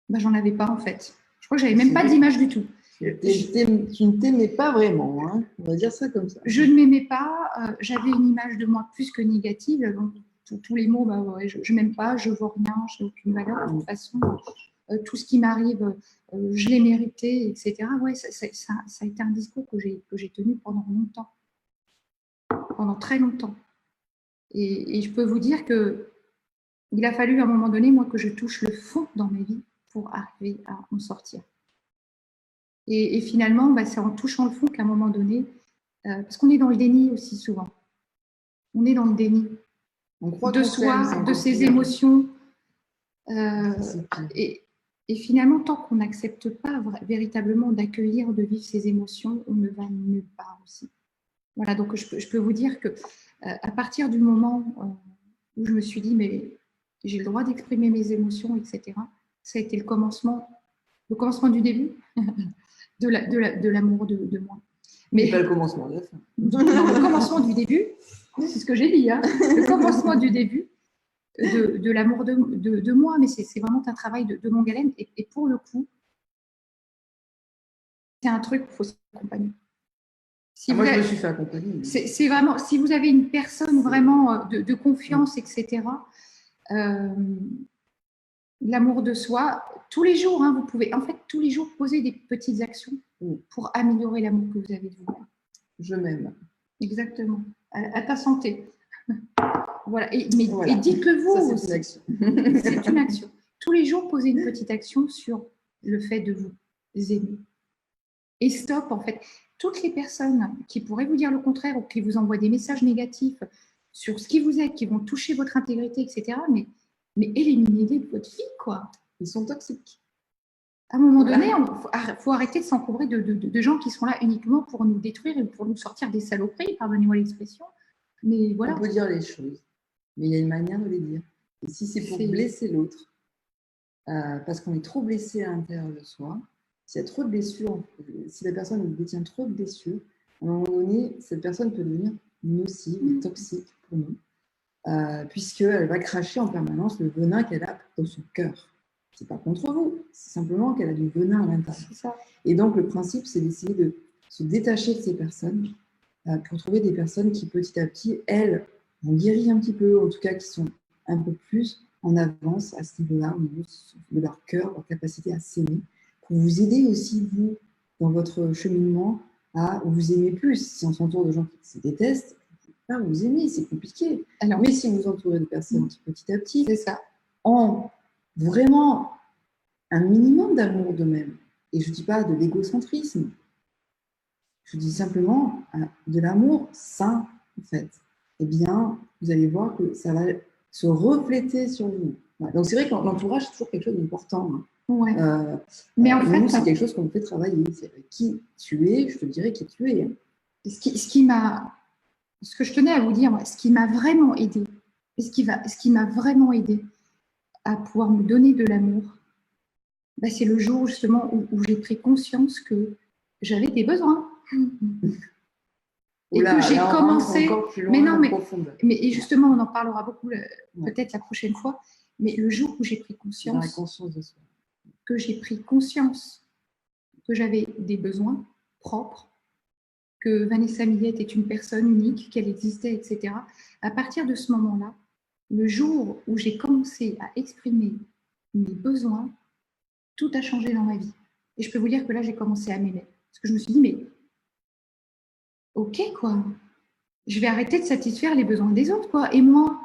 j'en avais pas en fait. Je crois que j'avais même pas d'image du tout. Tu ne t'aimais pas vraiment, hein, on va dire ça comme ça. Je ne m'aimais pas, j'avais une image de moi plus que négative, donc tous les mots, je ne m'aime pas, je ne vaux rien, je n'ai aucune valeur, de toute façon, tout ce qui m'arrive, je l'ai mérité, etc. Ouais, ça a été un discours que j'ai tenu pendant longtemps, pendant très longtemps. Et je peux vous dire qu'il a fallu à un moment donné, moi, que je touche le fond dans ma vie pour arriver à en sortir. Et finalement, c'est en touchant le fond qu'à un moment donné, parce qu'on est dans le déni aussi souvent. On est dans le déni de soi, de ses émotions. Et finalement, tant qu'on n'accepte pas véritablement d'accueillir, de vivre ses émotions, on ne va nulle part aussi. Voilà, donc je peux vous dire que à partir du moment où je me suis dit, mais j'ai le droit d'exprimer mes émotions, etc., ça a été le commencement du début de l'amour de moi. Mais pas le commencement de la fin. Non, le commencement du début, c'est ce que j'ai dit, hein, le commencement du début de l'amour de moi, mais c'est vraiment un travail de longue haleine. Et pour le coup, c'est un truc qu'il faut s'accompagner. Moi, je me suis fait accompagner. C'est vraiment, si vous avez une personne vraiment de confiance, etc., l'amour de soi, tous les jours, hein, vous pouvez en fait tous les jours poser des petites actions pour améliorer l'amour que vous avez de vous-même. Je m'aime. Exactement. À ta santé. Voilà. Et dites-le vous. Ça, c'est une action. C'est une action. Tous les jours, posez une petite action sur le fait de vous aimer. Et stop, en fait. Toutes les personnes qui pourraient vous dire le contraire ou qui vous envoient des messages négatifs sur ce qui vous êtes, qui vont toucher votre intégrité, etc., mais éliminez-les de votre vie, quoi. Ils sont toxiques. À un moment donné, il faut arrêter de s'encombrer de gens qui sont là uniquement pour nous détruire et pour nous sortir des saloperies, pardonnez-moi l'expression. Mais voilà. On peut dire les choses, mais il y a une manière de les dire. Et si c'est pour blesser l'autre, parce qu'on est trop blessé à l'intérieur de soi, s'il y a trop de blessures, si la personne détient trop de blessures, à un moment donné, cette personne peut devenir nocive et toxique pour nous, puisqu'elle va cracher en permanence le venin qu'elle a dans son cœur. C'est pas contre vous, c'est simplement qu'elle a du venin à l'intérieur. C'est ça. Et donc, le principe, c'est d'essayer de se détacher de ces personnes pour trouver des personnes qui, petit à petit, elles, vont guérir un petit peu, en tout cas, qui sont un peu plus en avance à ce niveau-là, au niveau de leur cœur, leur capacité à s'aimer, pour vous aider aussi, vous, dans votre cheminement, à vous aimer plus. Si on s'entoure de gens qui se détestent, vous ne pouvez pas vous aimer, c'est compliqué. Alors, mais si vous entourez de personnes qui, petit à petit, c'est ça, ont vraiment un minimum d'amour d'eux-mêmes, et je ne dis pas de l'égocentrisme, je dis simplement de l'amour sain, en fait, eh bien, vous allez voir que ça va se refléter sur vous. Ouais. Donc, c'est vrai que l'entourage, c'est toujours quelque chose d'important. Hein. Ouais. Mais en fait, c'est quelque chose qu'on fait travailler. C'est qui tu es, je te dirais qui tu es. Ce que je tenais à vous dire, moi, ce qui m'a vraiment aidé, et ce qui m'a vraiment aidé à pouvoir me donner de l'amour, c'est le jour justement où j'ai pris conscience que j'avais des besoins. Et que j'ai commencé. Mais justement, on en parlera beaucoup peut-être la prochaine fois. Mais le jour où j'ai pris conscience, dans la conscience de soi, que j'ai pris conscience que j'avais des besoins propres, que Vanessa Millette est une personne unique, qu'elle existait, etc. À partir de ce moment-là, le jour où j'ai commencé à exprimer mes besoins, tout a changé dans ma vie. Et je peux vous dire que là, j'ai commencé à m'aimer. Parce que je me suis dit, mais ok, quoi. Je vais arrêter de satisfaire les besoins des autres, quoi. Et moi,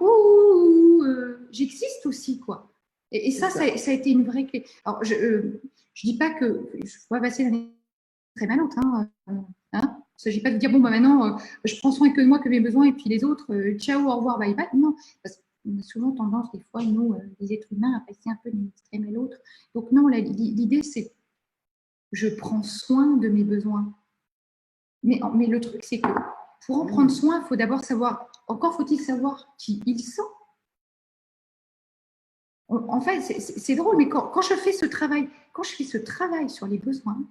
j'existe aussi, quoi. Et ça a été une vraie clé. Alors, je dis pas que je vois passer l'année très malante, hein. Il ne s'agit pas de dire, bon, bah, maintenant, je prends soin que de moi, que mes besoins, et puis les autres, ciao, au revoir, bye bye. Non, parce qu'on a souvent tendance, des fois, nous, les êtres humains, à passer un peu d'une extrême à l'autre. Donc, non, l'idée, c'est je prends soin de mes besoins. Mais le truc, c'est que pour en prendre soin, il faut d'abord savoir, encore faut-il savoir qui il sent. En fait, c'est drôle, mais quand je fais ce travail sur les besoins,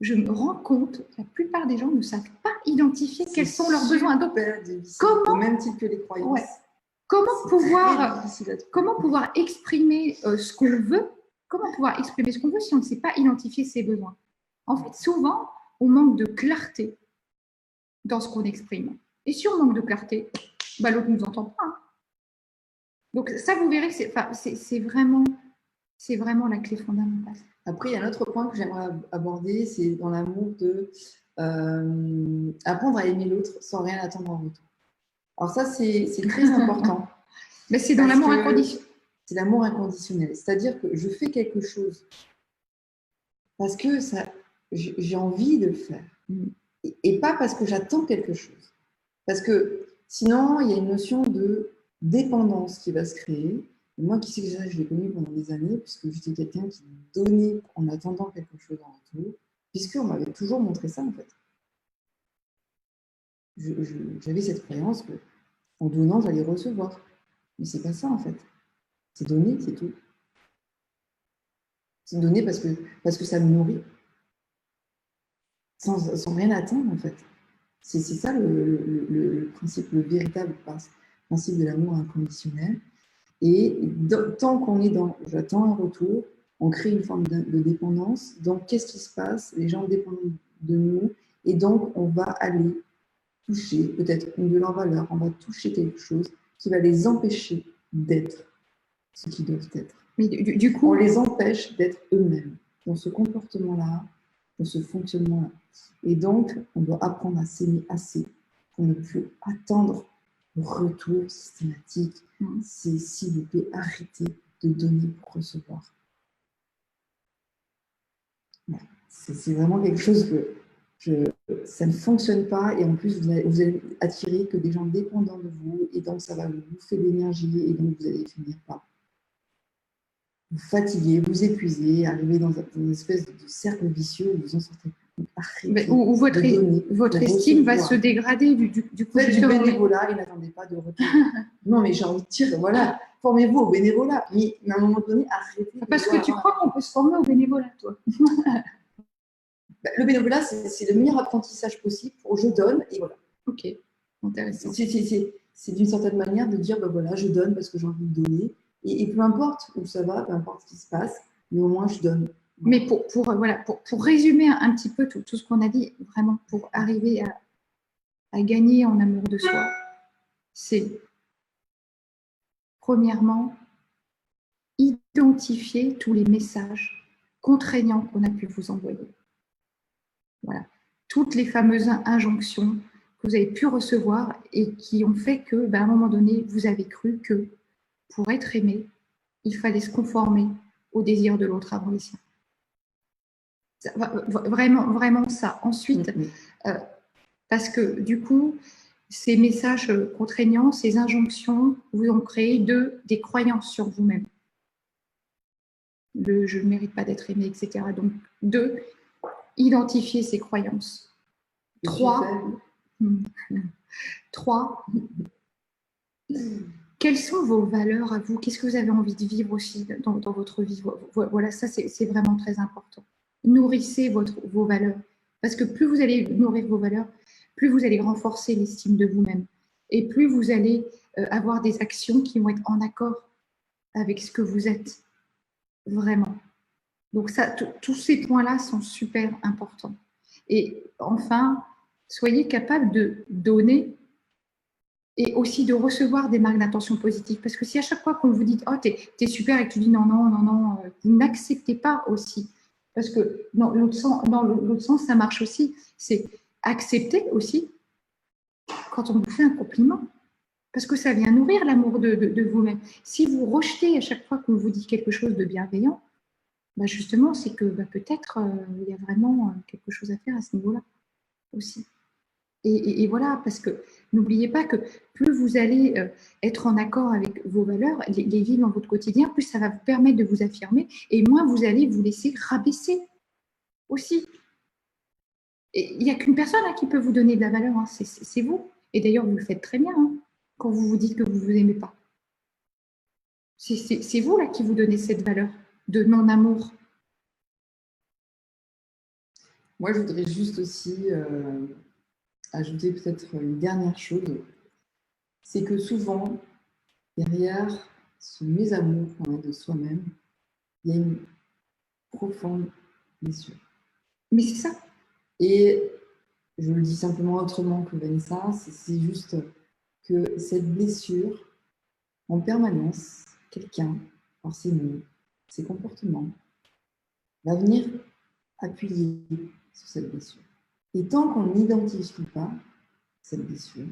je me rends compte que la plupart des gens ne savent pas identifier quels sont leurs besoins. Donc, au même titre que les croyances. Comment pouvoir exprimer ce qu'on veut? Comment pouvoir exprimer ce qu'on veut si on ne sait pas identifier ses besoins? En fait, souvent, on manque de clarté dans ce qu'on exprime. Et si on manque de clarté, bah, l'autre ne nous entend pas. Hein. Donc ça, vous verrez que c'est vraiment la clé fondamentale. Après, il y a un autre point que j'aimerais aborder, c'est dans l'amour de apprendre à aimer l'autre sans rien attendre en retour. Alors ça, c'est très important. Mais c'est dans l'amour inconditionnel. C'est l'amour inconditionnel. C'est-à-dire que je fais quelque chose parce que j'ai envie de le faire. Et pas parce que j'attends quelque chose. Parce que sinon, il y a une notion de dépendance qui va se créer. Et moi, qui sais que ça, je l'ai connu pendant des années, puisque j'étais quelqu'un qui donnait en attendant quelque chose en retour, puisqu'on m'avait toujours montré ça, en fait. J'avais cette croyance qu'en donnant, j'allais recevoir. Mais c'est pas ça, en fait. C'est donner, c'est tout. C'est donner parce que ça me nourrit. Sans rien attendre, en fait. C'est ça le principe, le véritable principe de l'amour inconditionnel. Et tant qu'on est dans « j'attends un retour », on crée une forme de dépendance. Donc, qu'est-ce qui se passe? Les gens dépendent de nous. Et donc, on va aller toucher peut-être une de leurs valeurs. On va toucher quelque chose qui va les empêcher d'être ce qu'ils doivent être. Mais du coup, on les empêche d'être eux-mêmes dans ce comportement-là, dans ce fonctionnement-là. Et donc, on doit apprendre à s'aimer assez pour ne plus attendre le retour systématique. C'est, s'il vous plaît, arrêter de donner pour recevoir. Voilà. C'est vraiment quelque chose que ça ne fonctionne pas. Et en plus, vous allez attirer que des gens dépendants de vous. Et donc, ça va vous bouffer d'énergie. Et donc, vous allez finir par vous fatiguer, vous épuiser, arriver dans une espèce de cercle vicieux où vous en sortez plus. Où votre estime va se dégrader du coup. Faites du bénévolat et n'attendez pas de retour. Non, mais j'ai envie de dire, voilà, formez-vous au bénévolat. Mais à un moment donné, arrêtez. Parce que tu crois qu'on peut se former au bénévolat, toi? Le bénévolat, c'est le meilleur apprentissage possible pour je donne et voilà. Ok, intéressant. C'est d'une certaine manière de dire, ben voilà, je donne parce que j'ai envie de donner. Et peu importe où ça va, peu importe ce qui se passe, mais au moins je donne. Mais pour résumer un petit peu tout ce qu'on a dit, vraiment pour arriver à gagner en amour de soi, c'est premièrement identifier tous les messages contraignants qu'on a pu vous envoyer. Voilà. Toutes les fameuses injonctions que vous avez pu recevoir et qui ont fait que, à un moment donné, vous avez cru que pour être aimé, il fallait se conformer au désir de l'autre avant les siens. Vraiment ça. Ensuite, parce que du coup, ces messages contraignants, ces injonctions vous ont créé des croyances sur vous-même. Je ne mérite pas d'être aimé, etc. Donc, 2, identifier ces croyances. 3, quelles sont vos valeurs à vous? Qu'est-ce que vous avez envie de vivre aussi dans votre vie? Voilà, ça, c'est vraiment très important. Nourrissez vos valeurs. Parce que plus vous allez nourrir vos valeurs, plus vous allez renforcer l'estime de vous-même. Et plus vous allez avoir des actions qui vont être en accord avec ce que vous êtes. Vraiment. Donc, tous ces points-là sont super importants. Et enfin, soyez capable de donner Et aussi de recevoir des marques d'intention positive. Parce que si à chaque fois qu'on vous dit « Oh, t'es super » et que tu dis « Non, non, non, non », vous n'acceptez pas aussi. Parce que dans l'autre sens, ça marche aussi. C'est accepter aussi quand on vous fait un compliment. Parce que ça vient nourrir l'amour de vous-même. Si vous rejetez à chaque fois qu'on vous dit quelque chose de bienveillant, bah justement, c'est que peut-être il y a vraiment quelque chose à faire à ce niveau-là aussi. Et voilà, parce que n'oubliez pas que plus vous allez être en accord avec vos valeurs, les vivre dans votre quotidien, plus ça va vous permettre de vous affirmer et moins vous allez vous laisser rabaisser aussi. Et il n'y a qu'une personne qui peut vous donner de la valeur, hein, c'est vous. Et d'ailleurs, vous le faites très bien hein, quand vous vous dites que vous ne vous aimez pas. C'est vous là qui vous donnez cette valeur de non-amour. Moi, je voudrais juste aussi ajouter peut-être une dernière chose. C'est que souvent, derrière ce mésamour qu'on a de soi-même, il y a une profonde blessure. Mais c'est ça. Et je le dis simplement autrement que Vanessa, c'est juste que cette blessure, en permanence, quelqu'un, par ses mots, ses comportements, va venir appuyer sur cette blessure. Et tant qu'on n'identifie pas cette blessure,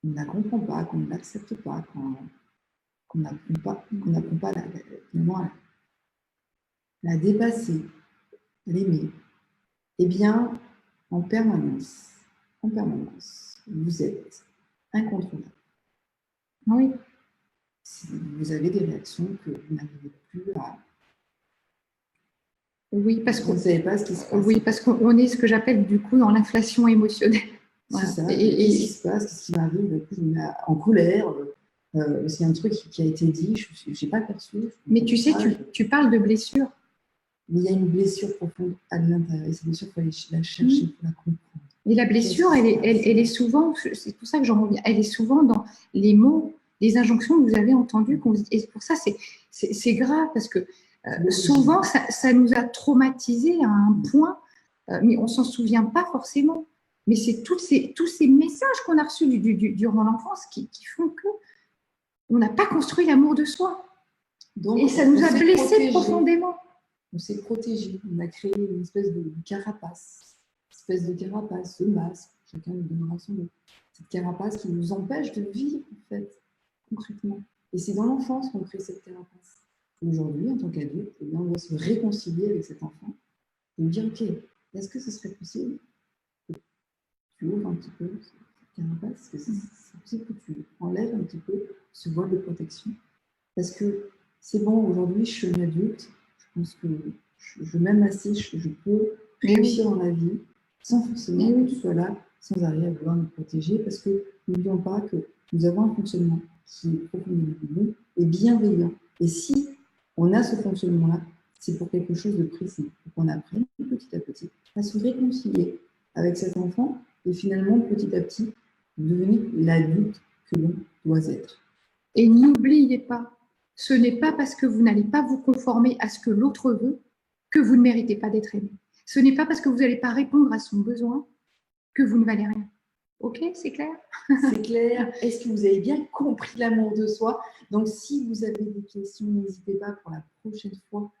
qu'on ne la comprend pas, qu'on ne l'accepte pas, qu'on n'apprend pas la dépasser, l'aimer, eh bien, en permanence, vous êtes incontrôlable. Oui. Vous avez des réactions que vous n'arrivez plus à... Oui, parce qu'on ne savez pas ce qui se passe. Oui, parce qu'on est ce que j'appelle du coup dans l'inflation émotionnelle. Voilà. C'est ça. Et qu'est-ce qui se passe? Qu'est-ce qui m'arrive? Je me mets en colère. C'est un truc qui a été dit, je n'ai pas perçu. Mais tu sais, tu parles de blessure. Mais il y a une blessure profonde à l'intérieur. Et cette blessure, il faut aller la chercher pour la comprendre. Et la blessure, elle est souvent, c'est pour ça que j'en reviens, elle est souvent dans les mots, les injonctions que vous avez entendues. Et pour ça, c'est grave, parce que souvent, ça nous a traumatisés à un point, mais on ne s'en souvient pas forcément. Mais c'est tous ces messages qu'on a reçus durant l'enfance qui font que on n'a pas construit l'amour de soi. Donc, et ça nous a blessés profondément. On s'est protégé, on a créé une espèce de carapace, de masque, chacun nous donnera son nom. Cette carapace qui nous empêche de vivre, en fait, concrètement. Et c'est dans l'enfance qu'on crée cette carapace. Aujourd'hui, en tant qu'adulte, on doit se réconcilier avec cet enfant et lui dire, ok, est-ce que ce serait possible que tu ouvres un petit peu cette carapace? Est-ce que c'est possible que tu enlèves un petit peu ce voile de protection? Parce que c'est bon, aujourd'hui, je suis une adulte, je pense que je m'aime assez, je peux réussir dans la vie sans forcément que tu sois là, sans arrêt à vouloir nous protéger, parce que n'oublions pas que nous avons un fonctionnement qui est profondément bon et bienveillant. Et si on a ce fonctionnement-là, c'est pour quelque chose de précis. Donc on apprenne petit à petit à se réconcilier avec cet enfant et finalement, petit à petit, devenir l'adulte que l'on doit être. Et n'oubliez pas, ce n'est pas parce que vous n'allez pas vous conformer à ce que l'autre veut que vous ne méritez pas d'être aimé. Ce n'est pas parce que vous n'allez pas répondre à son besoin que vous ne valez rien. Ok, c'est clair? C'est clair. Est-ce que vous avez bien compris l'amour de soi? Donc, si vous avez des questions, n'hésitez pas pour la prochaine fois.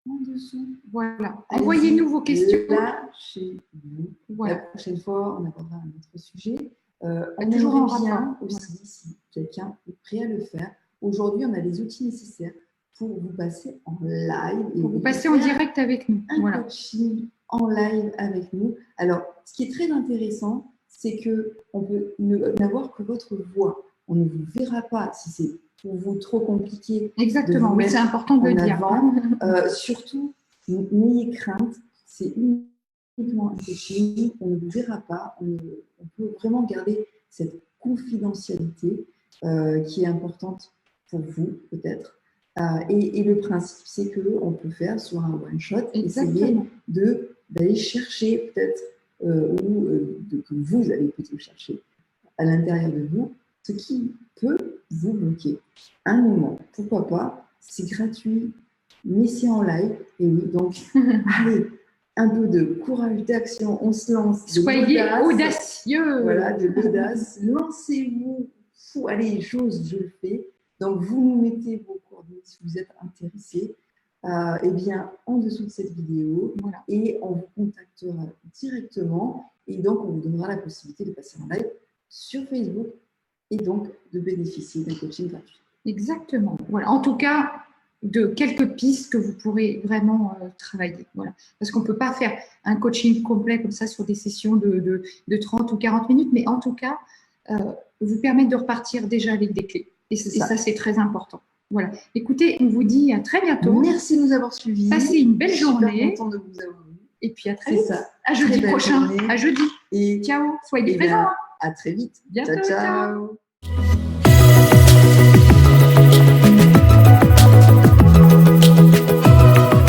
En dessous. Voilà. Envoyez-nous vos questions. Lâchez-vous. Voilà. La prochaine fois, on abordera un autre sujet. On toujours en bien aussi, si quelqu'un est prêt à le faire. Aujourd'hui, on a les outils nécessaires pour vous passer en live. Pour vous passer en direct avec nous. Un coaching en live avec nous. Alors, ce qui est très intéressant, c'est qu'on peut n'avoir que votre voix. On ne vous verra pas si c'est pour vous trop compliqué. Exactement, oui, c'est important de le dire. Surtout, n'ayez crainte, c'est uniquement un coaching, on ne vous verra pas, on peut vraiment garder cette confidentialité qui est importante pour vous, peut-être. Et le principe, c'est qu'on peut faire sur un one-shot, essayer d'aller chercher peut-être, que vous allez plutôt chercher à l'intérieur de vous, ce qui peut vous bloquer. Un moment, pourquoi pas, c'est gratuit, mais c'est en live. Et oui, donc, allez, un peu de courage, d'action, on se lance. Soyez audacieux. Voilà, de l'audace. Lancez-vous. Allez, j'ose, je le fais. Donc, vous nous mettez vos coordonnées si vous êtes intéressé. Eh bien, en dessous de cette vidéo, voilà. Et on vous contactera directement. Et donc, on vous donnera la possibilité de passer en live sur Facebook et donc de bénéficier d'un coaching gratuit. Exactement. Voilà. En tout cas, de quelques pistes que vous pourrez vraiment travailler. Voilà. Parce qu'on ne peut pas faire un coaching complet comme ça sur des sessions de 30 ou 40 minutes, mais en tout cas, vous permettre de repartir déjà avec des clés. Et ça, c'est très important. Voilà. Écoutez, on vous dit à très bientôt. Merci de nous avoir suivis. Passez une belle journée. Je suis content de vous avoir vu. Et puis à très vite. À jeudi prochain. À jeudi. Et ciao. Soyez présents. À très vite. Bientôt, ciao.